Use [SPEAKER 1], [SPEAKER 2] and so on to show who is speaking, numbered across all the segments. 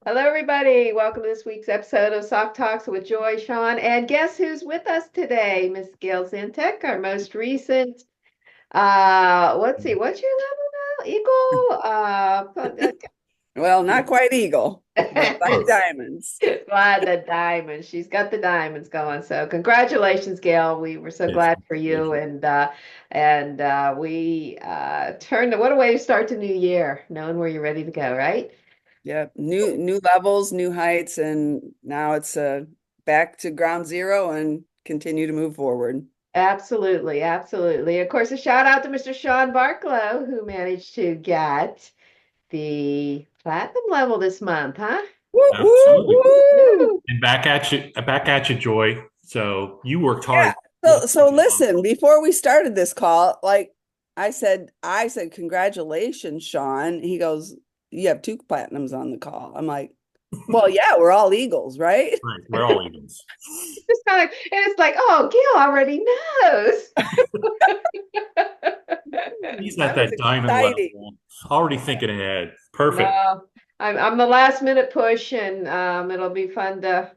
[SPEAKER 1] Hello, everybody. Welcome to this week's episode of Soft Talks with Joy, Sean, and guess who's with us today? Miss Gayle Zientek, our most recent. Let's see, what's your level now? Eagle.
[SPEAKER 2] Well, not quite eagle, but like
[SPEAKER 1] Well,
[SPEAKER 2] diamonds.
[SPEAKER 1] the diamonds. She's got the diamonds going. So congratulations, Gail. We were so
[SPEAKER 3] Yes.
[SPEAKER 1] glad for you, and we turned. What a way to start the new year, knowing where you're ready to go, right?
[SPEAKER 2] Yep, new levels, new heights, and now it's back to ground zero and continue to move forward.
[SPEAKER 1] Absolutely, absolutely. Of course, a shout out to Mr. Sean Barklow, who managed to get the platinum level this month, huh?
[SPEAKER 2] Woo, woo,
[SPEAKER 3] Absolutely.
[SPEAKER 1] Woo!
[SPEAKER 2] woo!
[SPEAKER 3] And back at you, Joy. So you worked
[SPEAKER 2] Yeah.
[SPEAKER 3] hard.
[SPEAKER 2] So listen, before we started this call, like I said, congratulations, Sean. He goes, you have two platinums on the call. I'm like, well, yeah, we're all Eagles, right?
[SPEAKER 3] Right, we're all Eagles.
[SPEAKER 1] Just kind of, and it's like, oh, Gil already knows.
[SPEAKER 3] He's at
[SPEAKER 2] That was
[SPEAKER 3] that diamond
[SPEAKER 2] exciting.
[SPEAKER 3] level, already thinking ahead. Perfect.
[SPEAKER 1] No, I'm the last minute push, and it'll be fun to,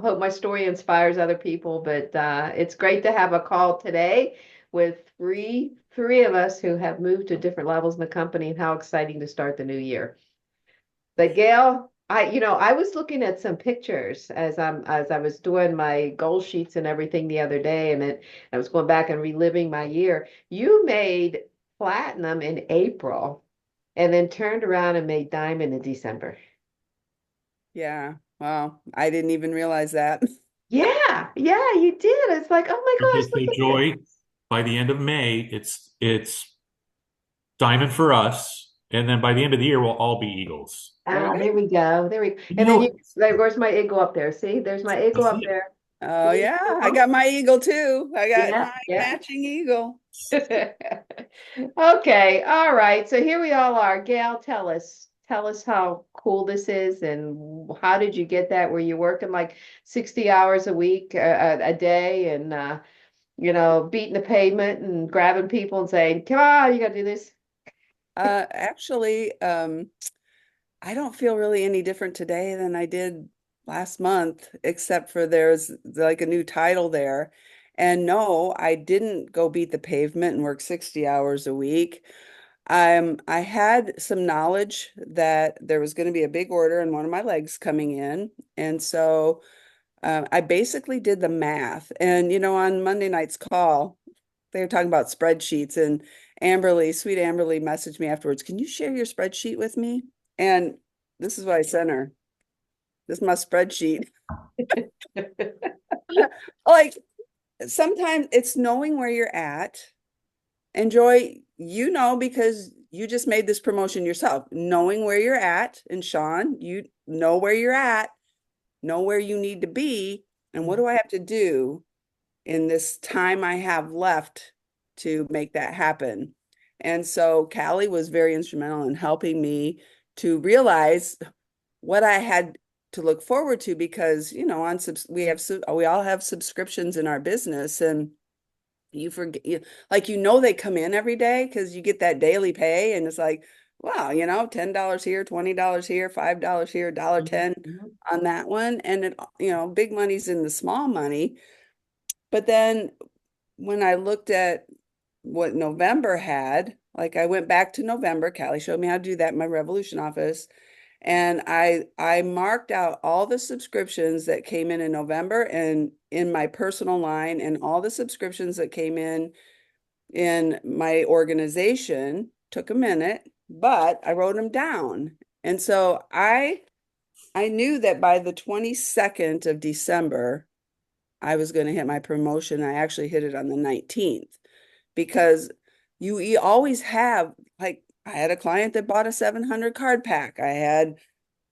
[SPEAKER 1] hope my story inspires other people. But it's great to have a call today with three of us who have moved to different levels in the company, and how exciting to start the new year. But Gail, I was looking at some pictures as I was doing my goal sheets and everything the other day, and I was going back and reliving my year. You made platinum in April and then turned around and made diamond in December.
[SPEAKER 2] Yeah. Wow. I didn't even realize that.
[SPEAKER 1] Yeah, yeah, you did. It's like, oh my
[SPEAKER 3] Okay,
[SPEAKER 1] gosh,
[SPEAKER 3] so
[SPEAKER 1] look at this.
[SPEAKER 3] Joy, by the end of May, it's diamond for us, and then by the end of the year, we'll all be Eagles.
[SPEAKER 1] Ah, there
[SPEAKER 2] Okay.
[SPEAKER 1] we go. There we
[SPEAKER 3] And you
[SPEAKER 1] and then
[SPEAKER 3] know,
[SPEAKER 1] where's my eagle up there? See, there's my
[SPEAKER 3] I
[SPEAKER 1] eagle
[SPEAKER 3] see
[SPEAKER 1] up
[SPEAKER 3] it.
[SPEAKER 1] there.
[SPEAKER 2] Oh
[SPEAKER 1] See?
[SPEAKER 2] yeah, I got my eagle too. I got
[SPEAKER 1] Yeah,
[SPEAKER 2] my
[SPEAKER 1] yeah.
[SPEAKER 2] matching eagle.
[SPEAKER 1] Okay, all right. So here we all are. Gail, tell us how cool this is, and how did you get that? Were you working like 60 hours a week, a day, and beating the pavement and grabbing people and saying, "Come on, you got to do this."
[SPEAKER 2] Actually, I don't feel really any different today than I did last month, except for there's like a new title there. And no, I didn't go beat the pavement and work 60 hours a week. I had some knowledge that there was going to be a big order and one of my legs coming in. And so I basically did the math. And, on Monday night's call, they were talking about spreadsheets, and sweet Amberly messaged me afterwards. Can you share your spreadsheet with me? And this is what I sent her. This is my spreadsheet. Like sometimes it's knowing where you're at. Enjoy, because you just made this promotion yourself, knowing where you're at. And Sean, you know where you're at, know where you need to be, and what do I have to do in this time I have left to make that happen. And so Callie was very instrumental in helping me to realize what I had to look forward to, because, on we all have subscriptions in our business, and you forget, like, they come in every day because you get that daily pay, and it's like, wow, $10 here, $20 here, $5 here, $1.10
[SPEAKER 1] Mhm.
[SPEAKER 2] on that one. And it, big money's in the small money. But then when I looked at what November had, like I went back to November, Callie showed me how to do that in my Revolution office. And I marked out all the subscriptions that came in November and in my personal line, and all the subscriptions that came in my organization. Took a minute, but I wrote them down. And so I knew that by the 22nd of December, I was going to hit my promotion. I actually hit it on the 19th, because you always have, like, I had a client that bought a 700 card pack. I had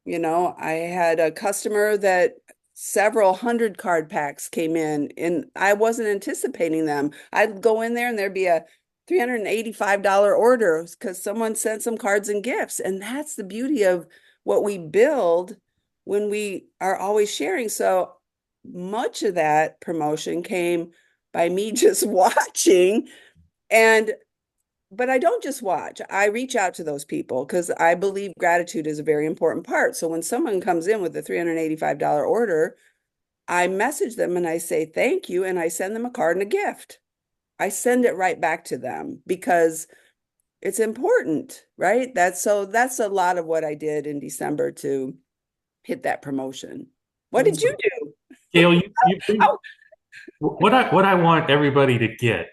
[SPEAKER 2] a customer that several hundred card packs came in, and I wasn't anticipating them. I'd go in there and there'd be a $385 order because someone sent some cards and gifts. And that's the beauty of what we build when we are always sharing. So much of that promotion came by me just watching. And but I don't just watch. I reach out to those people because I believe gratitude is a very important part. So when someone comes in with a $385 order, I message them and I say thank you and I send them a card and a gift. I send it right back to them because it's important, right? That's a lot of what I did in December to hit that promotion. What did you do?
[SPEAKER 3] Gail, you bring
[SPEAKER 2] Oh,
[SPEAKER 3] what I want everybody to get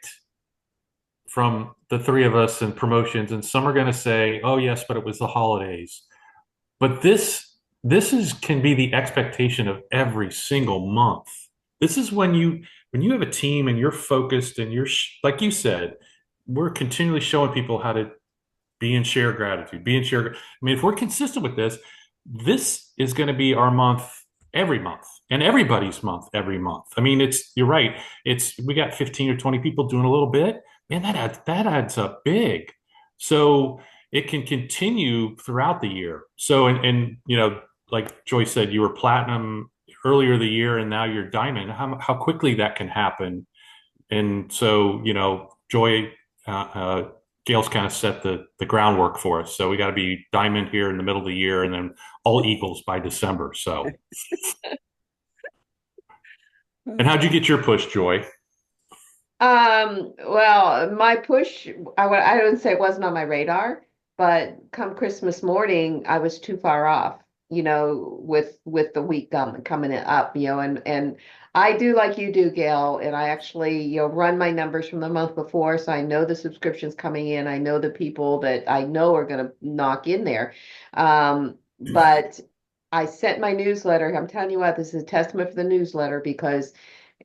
[SPEAKER 3] from the three of us and promotions, and some are going to say, "Oh yes, but it was the holidays." But this is can be the expectation of every single month. This is when you have a team and you're focused and you're like you said, we're continually showing people how to be in share gratitude, be in share. I mean, if we're consistent with this, this is going to be our month every month and everybody's month every month. I mean, you're right. It's we got 15 or 20 people doing a little bit. Man, that adds up big. So it can continue throughout the year. So and you know, like Joyce said, you were platinum earlier the year and now you're diamond. How quickly that can happen. And so, you know, Joy, uh, uh, Gail's kind of set the groundwork for us. So we got to be diamond here in the middle of the year, and then all eagles by December. So, and how'd you get your push, Joy?
[SPEAKER 1] Well, my push, I wouldn't say it wasn't on my radar, but come Christmas morning, I was too far off, with the week coming up, and I do like you do, Gail, and I actually, run my numbers from the month before, so I know the subscriptions coming in, I know the people that I know are going to knock in there. But I sent my newsletter. I'm telling you what, this is a testament for the newsletter because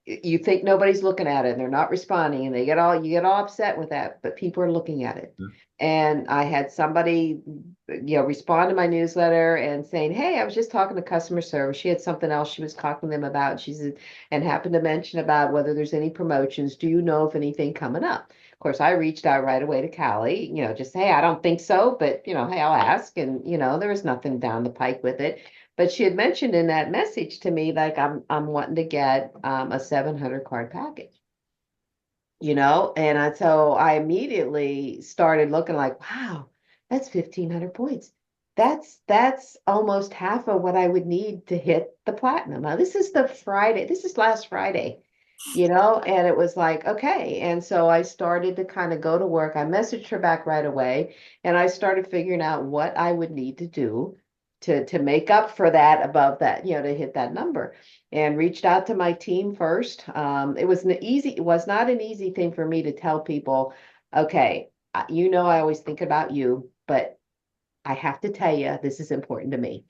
[SPEAKER 1] you think nobody's looking at it and they're not responding and you get all upset with that, but people are looking at it. And I had somebody, respond to my newsletter and saying, "Hey, I was just talking to customer service. She had something else she was talking to them about. She said, and happened to mention about whether there's any promotions. Do you know if anything coming up?" Of course, I reached out right away to Callie, just, "Hey, I don't think so, but hey, I'll ask." And there was nothing down the pike with it. But she had mentioned in that message to me, like, I'm wanting to get a 700 card package, so I immediately started looking like, wow, that's 1,500 points. That's almost half of what I would need to hit the platinum. Now, this is last Friday, and it was like, okay. And so I started to kind of go to work. I messaged her back right away, and I started figuring out what I would need to do to make up for that, above that, to hit that number, and reached out to my team first. It was not an easy thing for me to tell people, okay, I always think about you, but I have to tell you, this is important to me,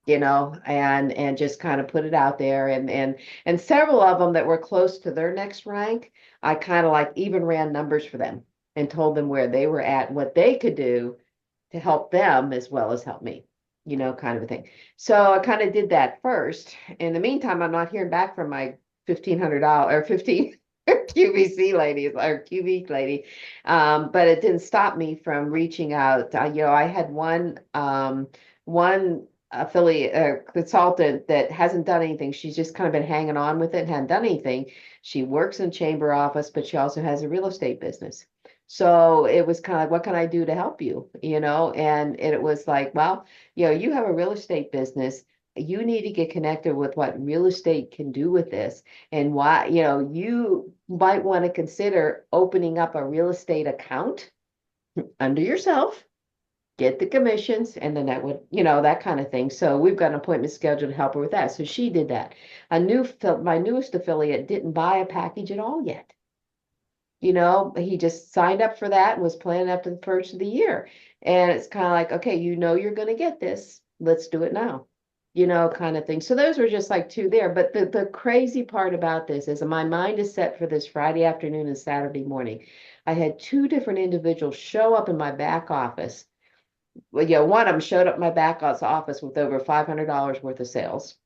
[SPEAKER 1] and just kind of put it out there. And several of them that were close to their next rank, I kind of like even ran numbers for them and told them where they were at, what they could do to help them as well as help me, kind of a thing. So I kind of did that first. In the meantime, I'm not hearing back from my $1,500 or 15 QVC ladies or QV lady. But it didn't stop me from reaching out. I had one affiliate consultant that hasn't done anything. She's just kind of been hanging on with it and hadn't done anything. She works in chamber office, but she also has a real estate business. So it was kind of like, what can I do to help you? And it was like, well, you have a real estate business. You need to get connected with what real estate can do with this, and why, you might want to consider opening up a real estate account under yourself, get the commissions, and then that would, that kind of thing. So we've got an appointment scheduled to help her with that. So she did that. My newest affiliate didn't buy a package at all yet. He just signed up for that and was planning up to the first of the year. And it's kind of like, okay, you're going to get this. Let's do it now, kind of thing. So those were just like two there. But the crazy part about this is my mind is set for this Friday afternoon and Saturday morning. I had two different individuals show up in my back office. Well, one of them showed up in my back office with over $500 worth of sales,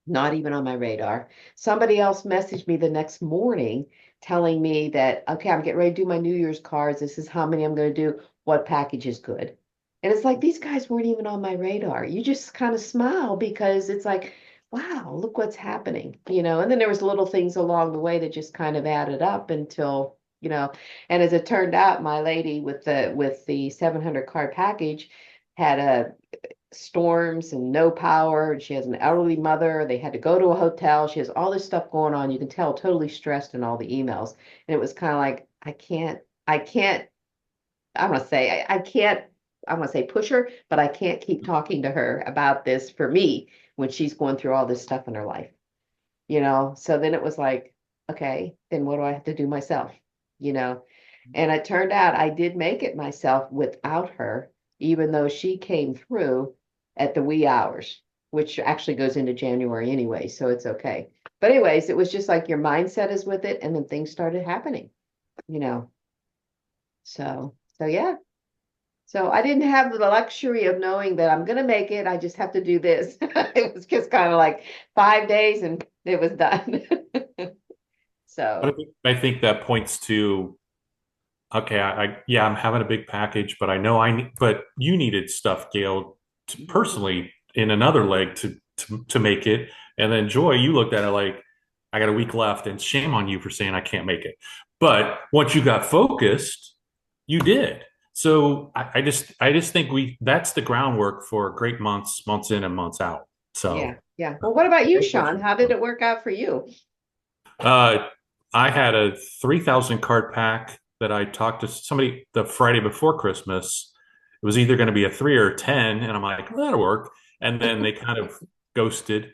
[SPEAKER 1] not even on my radar. Somebody else messaged me the next morning telling me that, okay, I'm getting ready to do my New Year's cards. This is how many I'm going to do. What package is good? And it's like, these guys weren't even on my radar. You just kind of smile because it's like, wow, look what's happening, And then there was little things along the way that just kind of added up until And as it turned out, my lady with the 700 card package had a storms and no power, and she has an elderly mother. They had to go to a hotel. She has all this stuff going on. You can tell totally stressed in all the emails. And it was kind of like, I can't, I can't, I'm gonna say push her, but I can't keep talking to her about this for me when she's going through all this stuff in her life. So then it was like, okay, then what do I have to do myself? You know, and it turned out I did make it myself without her, even though she came through at the wee hours, which actually goes into January anyway, so it's okay. But anyways, it was just like your mindset is with it, and then things started happening, you know. So yeah. So I didn't have the luxury of knowing that I'm gonna make it. I just have to do this. It was just kind of like 5 days and it was done.
[SPEAKER 3] But
[SPEAKER 1] So
[SPEAKER 3] I think that points to, okay, yeah, I'm having a big package, but I know but you needed stuff, Gail, personally in another leg to make it. And then Joy, you looked at it like, I got a week left, and shame on you for saying I can't make it. But once you got focused, you did. So I just think that's the groundwork for great months in and months out.
[SPEAKER 1] yeah,
[SPEAKER 3] So
[SPEAKER 1] yeah. Well, what about you, Sean? How did it work out for you?
[SPEAKER 3] uh, I had a 3,000 card pack that I talked to somebody the Friday before Christmas. It was either going to be a 3 or a 10, and I'm like, well, that'll work. And then they kind of ghosted,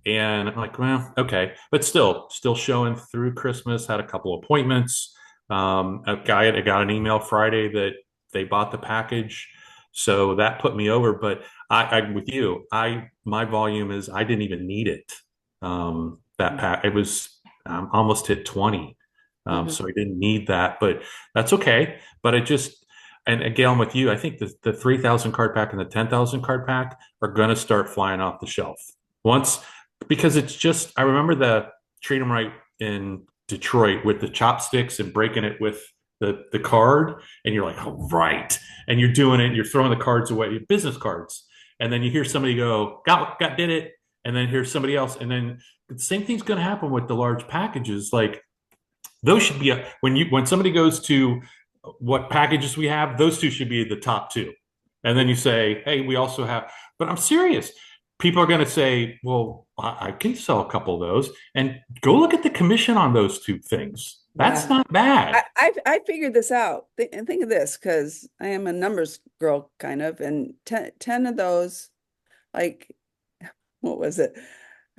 [SPEAKER 3] and I'm like, well, okay, but still showing through Christmas. Had a couple appointments. I got an email Friday that they bought the package, so that put me over. But with you, my volume is I didn't even need it. That pack, it was almost hit 20.
[SPEAKER 1] Mhm.
[SPEAKER 3] So I didn't need that, but that's okay. But and again, with you, I think the 3,000 card pack and the 10,000 card pack are going to start flying off the shelf once, because it's just, I remember the Treat 'em Right in Detroit with the chopsticks and breaking it with the card. And you're like, oh, right. And you're doing it, you're throwing the cards away, your business cards. And then you hear somebody go, did it. And then here's somebody else. And then the same thing's going to happen with the large packages. Like those should be when somebody goes to what packages we have, those two should be the top two. And then you say, hey, we also have, but I'm serious. People are going to say, well, I can sell a couple of those, and go look at the commission on those two things. That's
[SPEAKER 1] Yeah.
[SPEAKER 3] not bad.
[SPEAKER 2] I figured this out. And think of this, because I am a numbers girl kind of, and 10 of those, like, what was it?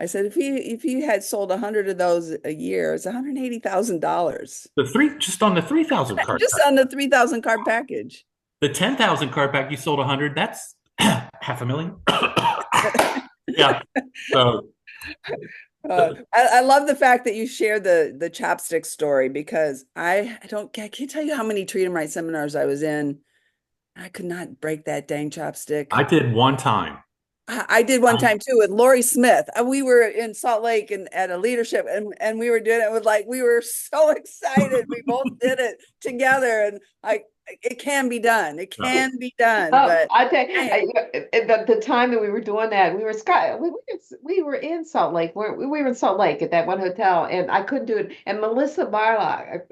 [SPEAKER 2] I said if you had sold 100 of those a year, it's $180,000
[SPEAKER 3] Just on the 3,000 card
[SPEAKER 2] just
[SPEAKER 3] pack.
[SPEAKER 2] on the 3,000 card package.
[SPEAKER 3] The 10,000 card pack, you sold 100. That's half a million. Yeah. So
[SPEAKER 2] I love the fact that you shared the chapstick story, because I can't tell you how many Treat 'em Right seminars I was in. I could not break that dang chopstick.
[SPEAKER 3] I did one time.
[SPEAKER 2] I did one time too with Lori Smith. We were in Salt Lake and at a leadership, and we were doing it with, like, we were so excited. We both did it together, and like, it can be done. It can be done.
[SPEAKER 1] Oh,
[SPEAKER 2] But
[SPEAKER 1] I tell you,
[SPEAKER 2] man,
[SPEAKER 1] the time that we were doing that, we were in Salt Lake. We were in Salt Lake at that one hotel, and I couldn't do it. And Melissa Barlock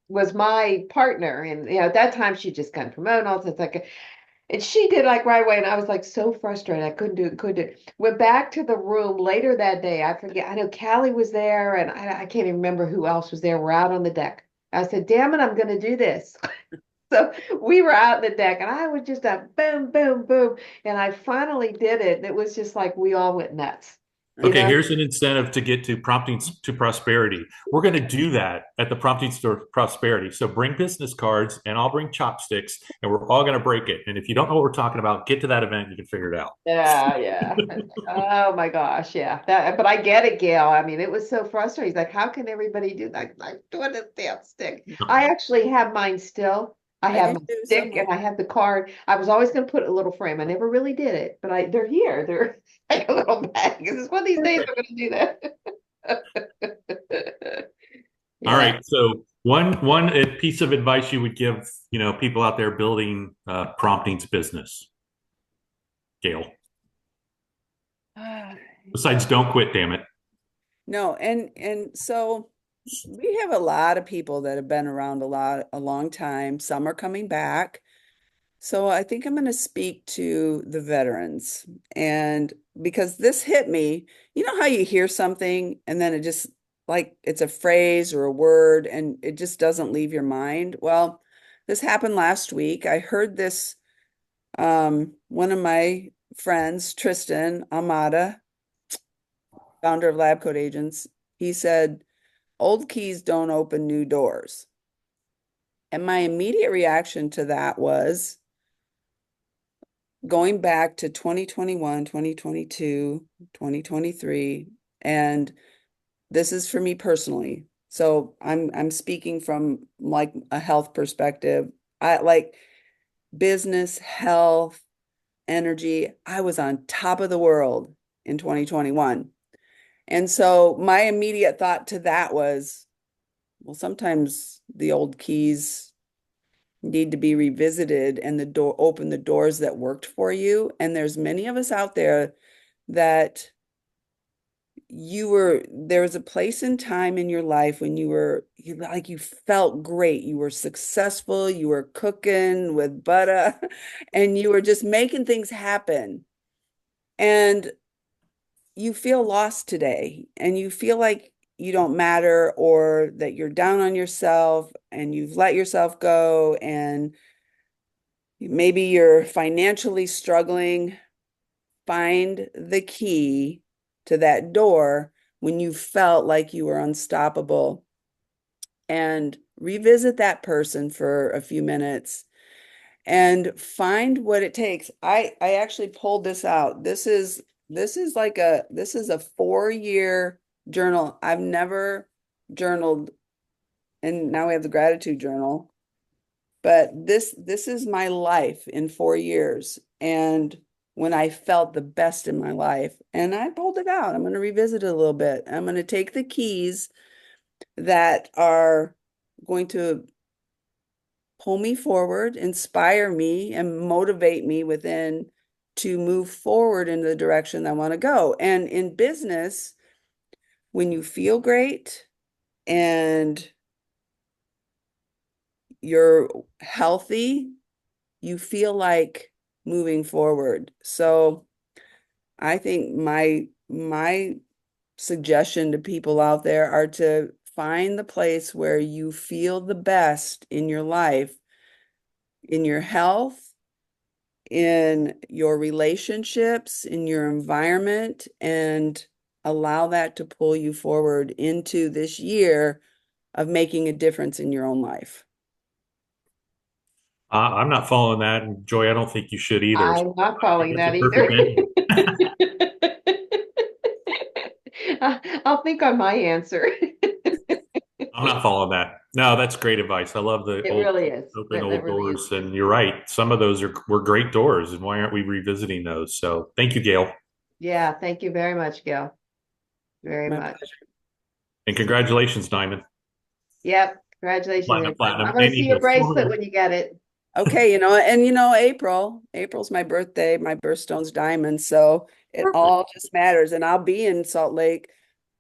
[SPEAKER 1] was my partner, and at that time she just got promoted and all this. Like, and she did like right away, and I was like so frustrated. I couldn't do it, couldn't do it. Went back to the room later that day. I forget. I know Callie was there, and I can't even remember who else was there. We're out on the deck. I said, "Damn it, I'm going to do this." So we were out in the deck, and I was just a boom, boom, boom, and I finally did it. And it was just like we all went nuts, you
[SPEAKER 3] Okay,
[SPEAKER 1] know.
[SPEAKER 3] here's an incentive to get to prompting to prosperity. We're going to do that at the prompting to prosperity. So bring business cards, and I'll bring chopsticks, and we're all going to break it. And if you don't know what we're talking about, get to that event. You can figure it out.
[SPEAKER 1] Yeah, yeah. Oh my gosh, yeah. But I get it, Gail. I mean, it was so frustrating. Like, how can everybody do that? Like doing a damn stick. I actually have mine still. I
[SPEAKER 2] I
[SPEAKER 1] have
[SPEAKER 2] do
[SPEAKER 1] my
[SPEAKER 2] too
[SPEAKER 1] stick and
[SPEAKER 2] somewhere.
[SPEAKER 1] I have the card. I was always going to put a little frame. I never really did it, but they're here. They're like a little bag. It's one of these days I'm going to do that.
[SPEAKER 3] All
[SPEAKER 1] Yeah.
[SPEAKER 3] right. So one piece of advice you would give, people out there building promptings business, Gail.
[SPEAKER 2] Ah,
[SPEAKER 3] Besides, don't quit, damn it.
[SPEAKER 2] no, and so we have a lot of people that have been around a long time. Some are coming back. So I think I'm going to speak to the veterans. And because this hit me, you know how you hear something and then it just like it's a phrase or a word and it just doesn't leave your mind? Well, this happened last week. I heard this, one of my friends, Tristan Amada, founder of Lab Coat Agents, he said, old keys don't open new doors. And my immediate reaction to that was going back to 2021, 2022, 2023, and this is for me personally. So I'm speaking from like a health perspective. I like business, health, energy. I was on top of the world in 2021. And so my immediate thought to that was, well, sometimes the old keys need to be revisited and the door open the doors that worked for you. And there's many of us out there that there was a place in time in your life when you felt great, you were successful, you were cooking with butter, and you were just making things happen. And you feel lost today and you feel like you don't matter or that you're down on yourself and you've let yourself go and maybe you're financially struggling, find the key to that door when you felt like you were unstoppable and revisit that person for a few minutes and find what it takes. I actually pulled this out. This is a 4-year journal. I've never journaled, and now we have the gratitude journal. But this is my life in 4 years. And when I felt the best in my life, and I pulled it out. I'm going to revisit it a little bit. I'm going to take the keys that are going to pull me forward, inspire me, and motivate me within to move forward in the direction I want to go. And in business, when you feel great and you're healthy, you feel like moving forward. So I think my suggestion to people out there are to find the place where you feel the best in your life, in your health, in your relationships, in your environment, and allow that to pull you forward into this year of making a difference in your own life.
[SPEAKER 3] I'm not following that, and Joy, I don't think you should either. So
[SPEAKER 1] I'm not
[SPEAKER 3] I think
[SPEAKER 1] following
[SPEAKER 3] that's a
[SPEAKER 1] that
[SPEAKER 3] perfect
[SPEAKER 1] either.
[SPEAKER 3] ending.
[SPEAKER 1] I'll think on my answer.
[SPEAKER 3] I'm not following that. No, that's great advice. I love the
[SPEAKER 1] It
[SPEAKER 3] old
[SPEAKER 1] really is.
[SPEAKER 3] open
[SPEAKER 1] That
[SPEAKER 3] old
[SPEAKER 1] really is
[SPEAKER 3] doors,
[SPEAKER 1] good.
[SPEAKER 3] and you're right. Some of those were great doors, and why aren't we revisiting those? So thank you, Gail,
[SPEAKER 1] Yeah, thank you very much, Gail. Very
[SPEAKER 2] My
[SPEAKER 1] much.
[SPEAKER 2] pleasure.
[SPEAKER 3] and congratulations, Diamond,
[SPEAKER 1] Yep. Congratulations,
[SPEAKER 3] platinum,
[SPEAKER 1] everybody.
[SPEAKER 3] platinum,
[SPEAKER 1] I'm going to
[SPEAKER 3] and
[SPEAKER 1] see
[SPEAKER 3] you
[SPEAKER 1] your
[SPEAKER 3] go
[SPEAKER 1] bracelet
[SPEAKER 3] forward.
[SPEAKER 1] when you get it.
[SPEAKER 2] Okay, April's my birthday, my birthstone's diamond, so it
[SPEAKER 3] Perfect.
[SPEAKER 2] all just matters. And I'll be in Salt Lake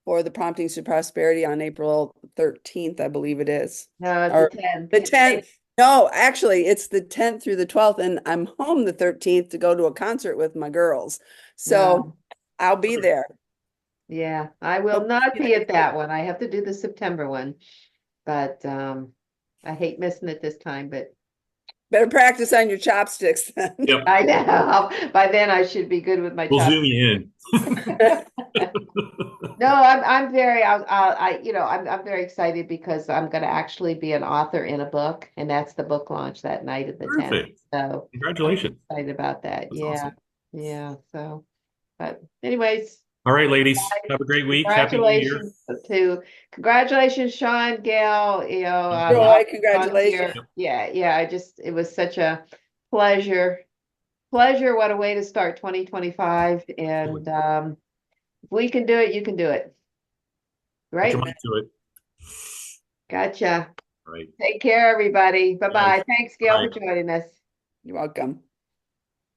[SPEAKER 2] for the Promptings to Prosperity on April 13th, I believe it is.
[SPEAKER 1] No, it's the
[SPEAKER 2] Or
[SPEAKER 1] 10th.
[SPEAKER 2] the 10th. No, actually, it's the 10th through the 12th, and I'm home the 13th to go to a concert with my girls. So
[SPEAKER 1] No.
[SPEAKER 2] I'll be there.
[SPEAKER 1] Yeah, I will
[SPEAKER 2] Hope to
[SPEAKER 1] not
[SPEAKER 2] see
[SPEAKER 1] be
[SPEAKER 2] you
[SPEAKER 1] at that one. I have to do the September one, but I hate missing it this time, but
[SPEAKER 2] better practice on your chopsticks then.
[SPEAKER 3] Yep.
[SPEAKER 1] I know by then I should be good with my
[SPEAKER 3] We'll
[SPEAKER 1] chop.
[SPEAKER 3] zoom you in.
[SPEAKER 1] No, I'm very I'm very excited because I'm going to actually be an author in a book, and that's the book launch that night of the 10th.
[SPEAKER 3] Perfect.
[SPEAKER 1] So I'm
[SPEAKER 3] Congratulations.
[SPEAKER 1] excited about that.
[SPEAKER 3] That's
[SPEAKER 1] Yeah,
[SPEAKER 3] awesome.
[SPEAKER 1] yeah. So, but anyways,
[SPEAKER 3] All right, ladies. Have a great week. Happy New Year.
[SPEAKER 1] congratulations congratulations, Sean, Gail. You know,
[SPEAKER 2] Joy,
[SPEAKER 1] on
[SPEAKER 2] congratulations.
[SPEAKER 1] here. Yeah, yeah. It was such a pleasure. Pleasure. What a way to start 2025. And if we can do it, you can do it.
[SPEAKER 3] Put your
[SPEAKER 1] Right?
[SPEAKER 3] mind to it.
[SPEAKER 1] Gotcha.
[SPEAKER 3] All right.
[SPEAKER 1] Take care, everybody.
[SPEAKER 3] Guys.
[SPEAKER 1] Bye-bye. Thanks, Gail,
[SPEAKER 3] Bye.
[SPEAKER 1] for joining us.
[SPEAKER 2] You're welcome.